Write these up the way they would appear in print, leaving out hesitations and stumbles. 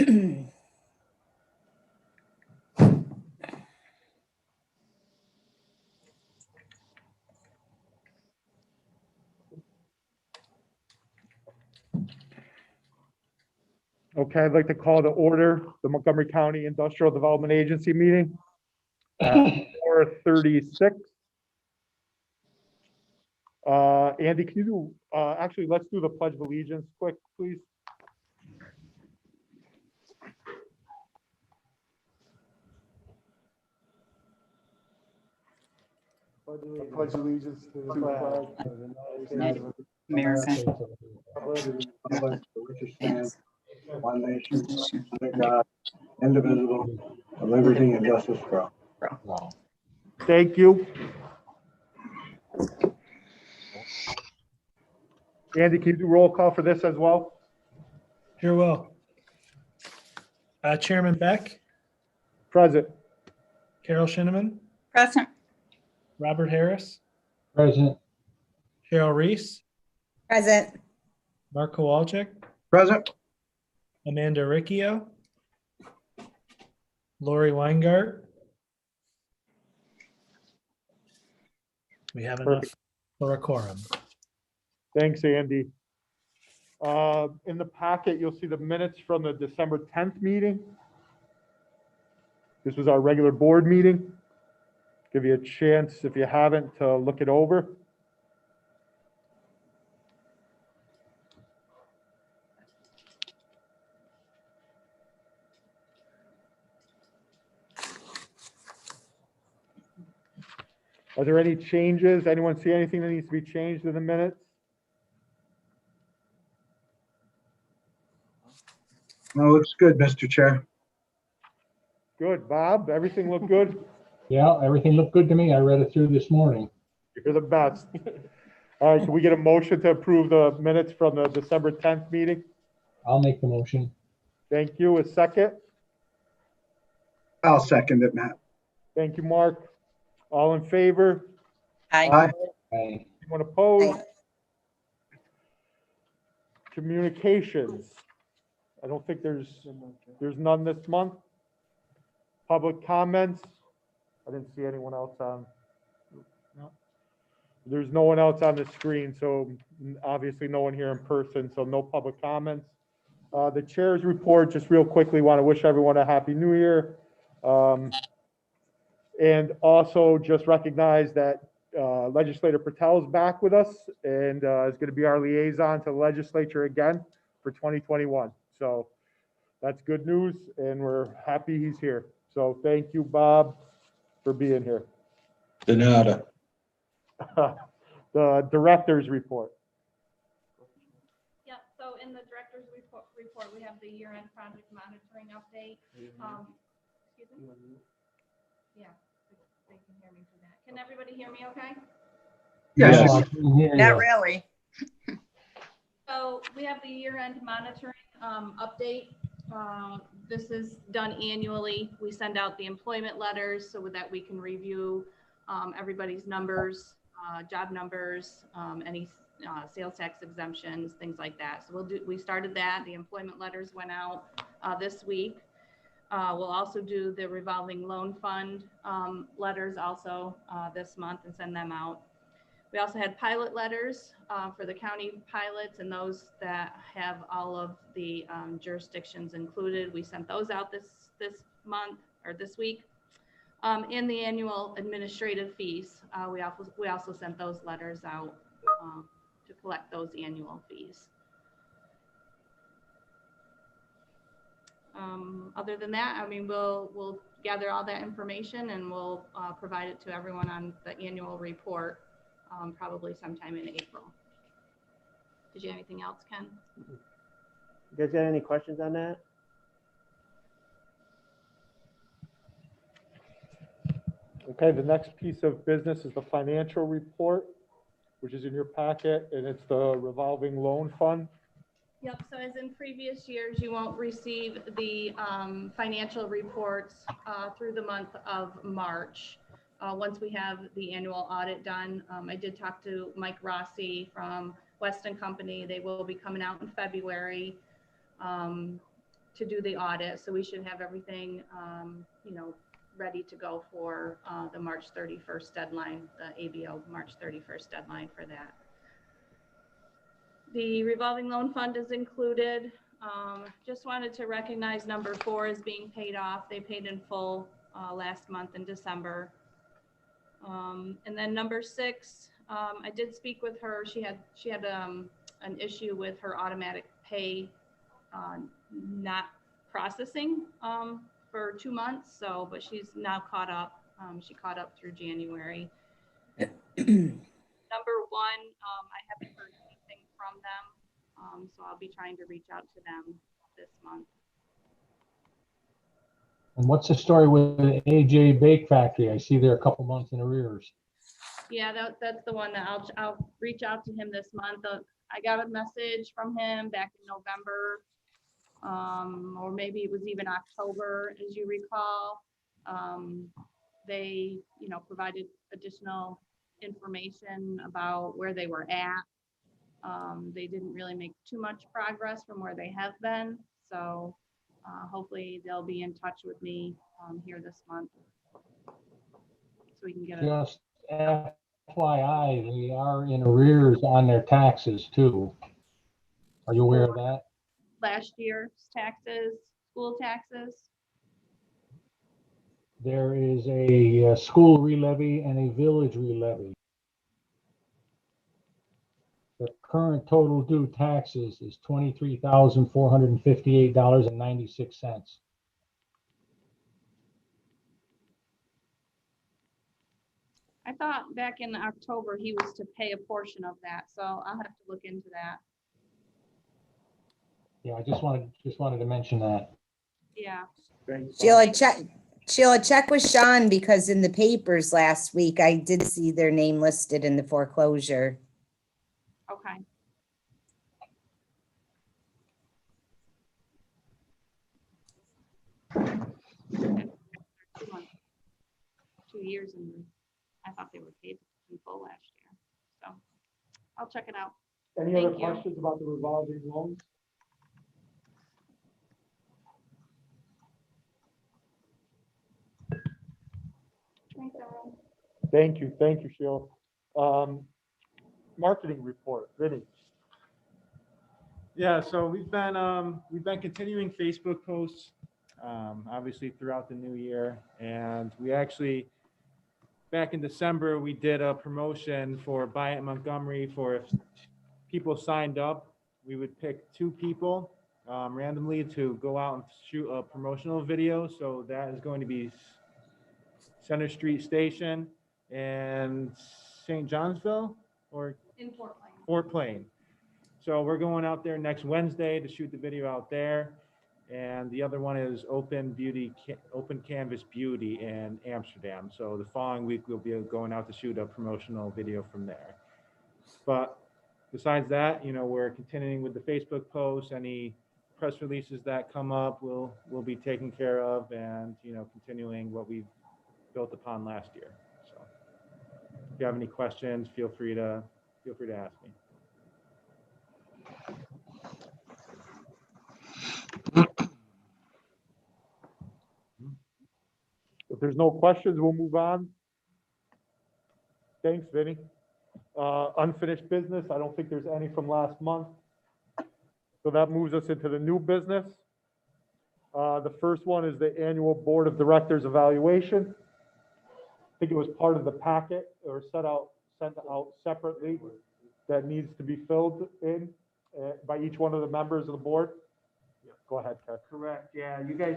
Okay, I'd like to call to order the Montgomery County Industrial Development Agency meeting at 4:36. Andy, can you do, actually, let's do the Pledge of Allegiance quick, please. I pledge allegiance to the flag of the United States America. Republic for which it stands, one nation, under God, indivisible, with liberty and justice for all. Thank you. Andy, can you do roll call for this as well? Here will. Chairman Beck, Present. Carol Shinneman, Present. Robert Harris, Present. Cheryl Reese, Present. Mark Kowalczyk, Present. Amanda Riccio, Lori Weingart. We have enough for a quorum. Thanks, Andy. In the packet, you'll see the minutes from the December 10th meeting. This was our regular board meeting. Give you a chance, if you haven't, to look it over. Are there any changes? Anyone see anything that needs to be changed in the minutes? No, looks good, Mr. Chair. Good. Bob, everything look good? Yeah, everything looked good to me. I read it through this morning. You're the best. All right, can we get a motion to approve the minutes from the December 10th meeting? I'll make the motion. Thank you. A second? I'll second it, Matt. Thank you, Mark. All in favor? Aye. Aye. Aye. Anyone opposed? Aye. Communications. I don't think there's none this month. Public comments. I didn't see anyone else on. No. There's no one else on the screen, so obviously no one here in person, so no public comments. The chair's report, just real quickly, want to wish everyone a happy new year. And also just recognize that Legislator Patel is back with us and is going to be our liaison to the legislature again for 2021. So that's good news, and we're happy he's here. So thank you, Bob, for being here. De nada. The director's report. Yep, so in the director's report, we have the year-end project monitoring update. Excuse me? Yeah, they can hear me through that. Can everybody hear me okay? Yes. I can hear you. Not really. So we have the year-end monitoring update. This is done annually. We send out the employment letters so that we can review everybody's numbers, job numbers, any sales tax exemptions, things like that. So we started that. The employment letters went out this week. We'll also do the revolving loan fund letters also this month and send them out. We also had pilot letters for the county pilots and those that have all of the jurisdictions included. We sent those out this month or this week. And the annual administrative fees. We also sent those letters out to collect those annual fees. Other than that, I mean, we'll gather all that information and we'll provide it to everyone on the annual report. Probably sometime in April. Did you have anything else, Ken? You guys got any questions on that? Okay, the next piece of business is the financial report, which is in your packet, and it's the revolving loan fund. Yep, so as in previous years, you won't receive the financial reports through the month of March. Once we have the annual audit done, I did talk to Mike Rossi from Weston Company. They will be coming out in February. to do the audit. So we should have everything, ready to go for the March 31st deadline, the ABO March 31st deadline for that. The revolving loan fund is included. Just wanted to recognize number 4 is being paid off. They paid in full last month in December. And then number 6, I did speak with her. She had an issue with her automatic pay not processing for 2 months. But she's now caught up. She caught up through January. Number 1, I haven't heard anything from them. So I'll be trying to reach out to them this month. And what's the story with the AJ Bake Factory? I see they're a couple months in arrears. Yeah, that's the one that I'll reach out to him this month. I got a message from him back in November, or maybe it was even October, as you recall. They, provided additional information about where they were at. They didn't really make too much progress from where they have been. So hopefully they'll be in touch with me here this month. So we can get a, Just FYI, they are in arrears on their taxes too. Are you aware of that? last year's taxes, school taxes. There is a school relevy and a village relevy. The current total due taxes is $23,458.96. I thought back in October he was to pay a portion of that, so I'll have to look into that. Yeah, I just wanted to mention that. Yeah. Thanks, Sheila, Bob. check with Sean, because in the papers last week, I did see their name listed in the foreclosure. Okay. Two months, 2 years, and I thought they were paid in full last year. So I'll check it out. Any other Thank you. questions about the revolving loans? Thanks, everyone. Thank you, Sheila. Marketing report, Vinny. Yeah, so we've been continuing Facebook posts, obviously throughout the new year, and we actually back in December we did a promotion for Buy It Montgomery. For if people signed up, we would pick 2 people randomly to go out and shoot a promotional video. So that is going to be Center Street Station and St. Johnsville or In Fort Wayne. Fort Plain. So we're going out there next Wednesday to shoot the video out there. And the other one is Open Canvas Beauty in Amsterdam. So the following week, we'll be going out to shoot a promotional video from there. But besides that, we're continuing with the Facebook posts. Any press releases that come up, we'll be taken care of, and, continuing what we've built upon last year. So if you have any questions, feel free to ask me. If there's no questions, we'll move on. Thanks, Vinny. Unfinished business, I don't think there's any from last month. So that moves us into the new business. The first one is the annual Board of Directors evaluation. I think it was part of the packet or sent out separately that needs to be filled in by each one of the members of the board. Go ahead, Ted. Correct, yeah, you guys,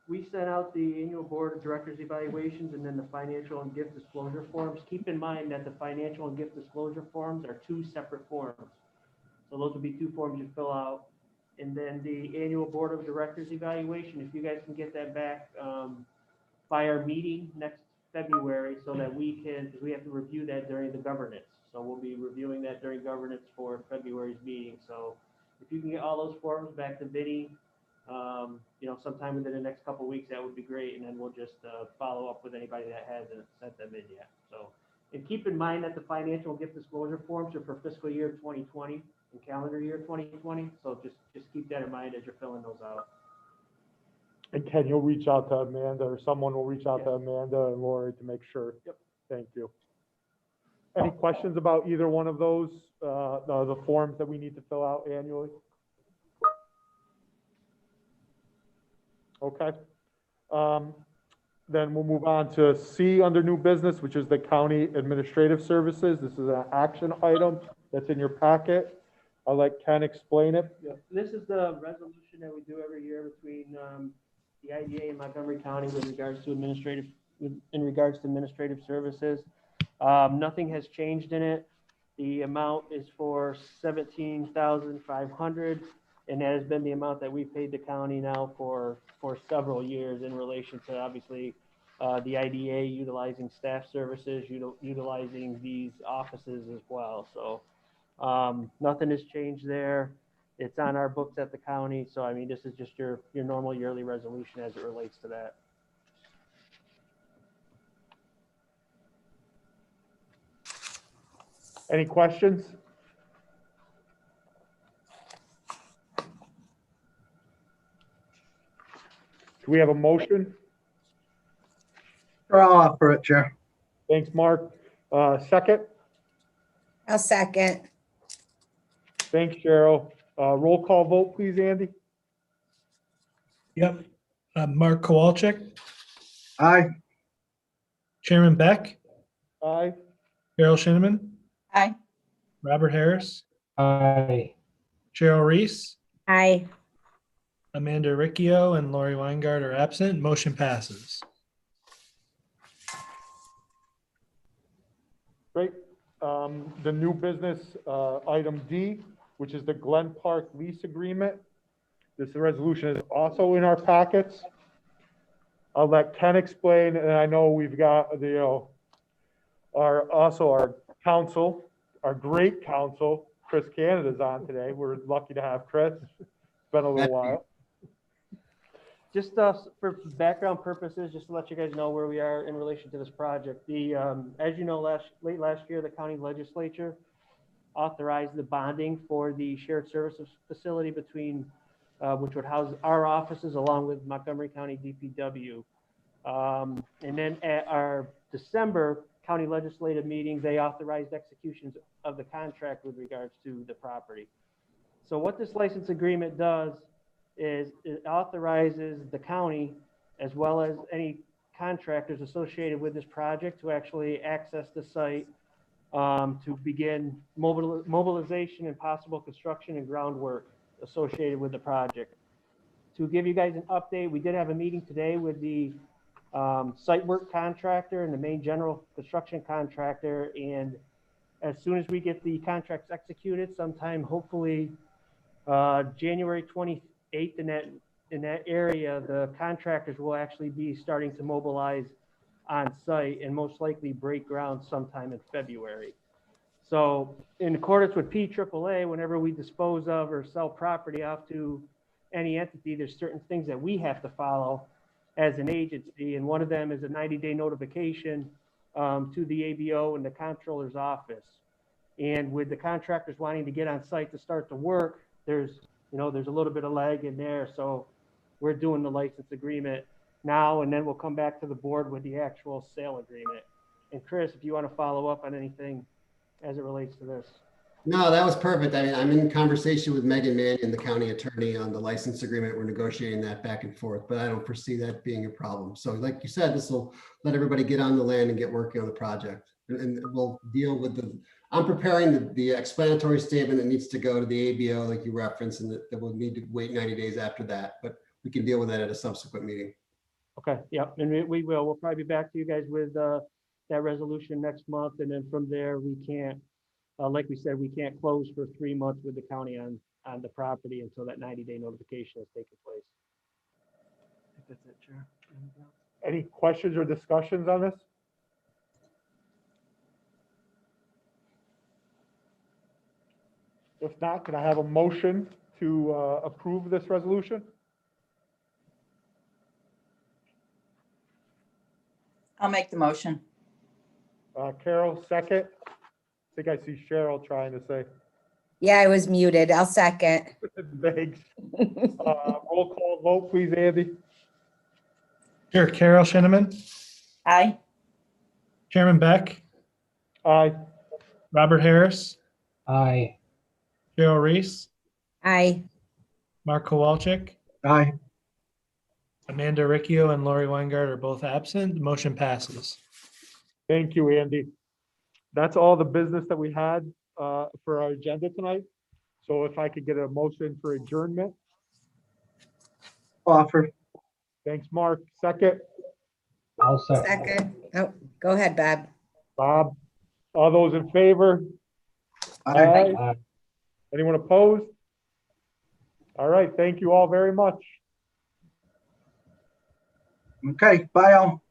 we sent out the annual board of directors evaluations and then the financial and gift disclosure forms. Keep in mind that the financial and gift disclosure forms are 2 separate forms. So those will be 2 forms you fill out. And then the annual board of directors evaluation, if you guys can get that back by our meeting next February, so that we have to review that during the governance. So we'll be reviewing that during governance for February's meeting. So if you can get all those forms back to Vinny, sometime within the next couple of weeks, that would be great. And then we'll just follow up with anybody that hasn't sent them in yet. So, and keep in mind that the financial and gift disclosure forms are for fiscal year 2020 and calendar year 2020. So just keep that in mind as you're filling those out. And Ken, you'll reach out to Amanda, or someone will reach out to Amanda and Lori to make sure. Yep. Thank you. Any questions about either one of those, the forms that we need to fill out annually? Okay. Then we'll move on to C under new business, which is the county administrative services. This is an action item that's in your packet. I'll let Ken explain it. Yeah, this is the resolution that we do every year between the IDA and Montgomery County with regards to in regards to administrative services. Nothing has changed in it. The amount is for $17,500, and that has been the amount that we've paid the county now for several years in relation to obviously the IDA utilizing staff services, utilizing these offices as well. So nothing has changed there. It's on our books at the county. So, I mean, this is just your normal yearly resolution as it relates to that. Any questions? Do we have a motion? I'll offer it, Chair. Thanks, Mark. Second? I'll second. Thanks, Cheryl. Roll call vote, please, Andy. Yep. Mark Kowalczyk, Aye. Chairman Beck, Aye. Carol Shinneman, Aye. Robert Harris, Aye. Cheryl Reese, Aye. Amanda Ricchio, and Lori Weingart are absent. Motion passes. Great. The new business, item D, which is the Glen Park lease agreement. This resolution is also in our packets. I'll let Ken explain, and I know we've got, our council, our great council, Chris Canada's on today. We're lucky to have Chris. It's been a little while. Just for background purposes, just to let you guys know where we are in relation to this project. As you know, late last year, the county legislature authorized the bonding for the shared services facility between, which would house our offices along with Montgomery County DPW. And then at our December county legislative meeting, they authorized executions of the contract with regards to the property. So what this license agreement does is it authorizes the county as well as any contractors associated with this project to actually access the site to begin mobilization and possible construction and groundwork associated with the project. To give you guys an update, we did have a meeting today with the site work contractor and the main general construction contractor, and as soon as we get the contracts executed, sometime hopefully January 28th in that area, the contractors will actually be starting to mobilize on site and most likely break ground sometime in February. So in accordance with PAAA, whenever we dispose of or sell property off to any entity, there's certain things that we have to follow as an agency, and one of them is a 90-day notification to the ABO and the comptroller's office. And with the contractors wanting to get on site to start the work, there's a little bit of lag in there. So we're doing the license agreement now, and then we'll come back to the board with the actual sale agreement. And Chris, if you want to follow up on anything as it relates to this. No, that was perfect. I mean, I'm in conversation with Megan Mannion, the county attorney, on the license agreement. We're negotiating that back and forth, but I don't foresee that being a problem. So like you said, this will let everybody get on the land and get working on the project. And we'll deal with I'm preparing the explanatory statement that needs to go to the ABO, like you referenced, and that we'll need to wait 90 days after that, but we can deal with that at a subsequent meeting. Okay, yeah, and we will. We'll probably be back to you guys with that resolution next month, and then from there, we can't, like we said, we can't close for 3 months with the county on the property until that 90-day notification has taken place. I think that's it, Chair. Any questions or discussions on this? If not, can I have a motion to approve this resolution? I'll make the motion. Carol, second. I think I see Cheryl trying to say. Yeah, I was muted. I'll second. Thanks. Roll call vote, please, Andy. Sure. Carol Shinneman, Aye. Chairman Beck, Aye. Robert Harris, Aye. Cheryl Reese, Aye. Mark Kowalczyk, Aye. Amanda Ricchio, and Lori Weingart are both absent. The motion passes. Thank you, Andy. That's all the business that we had for our agenda tonight. So if I could get a motion for adjournment. Offer. Thanks, Mark. Second, I'll second. Second. Oh, go ahead, Bob. Bob. All those in favor? Aye. Aye. Anyone opposed? All right, thank you all very much. Okay, bye all.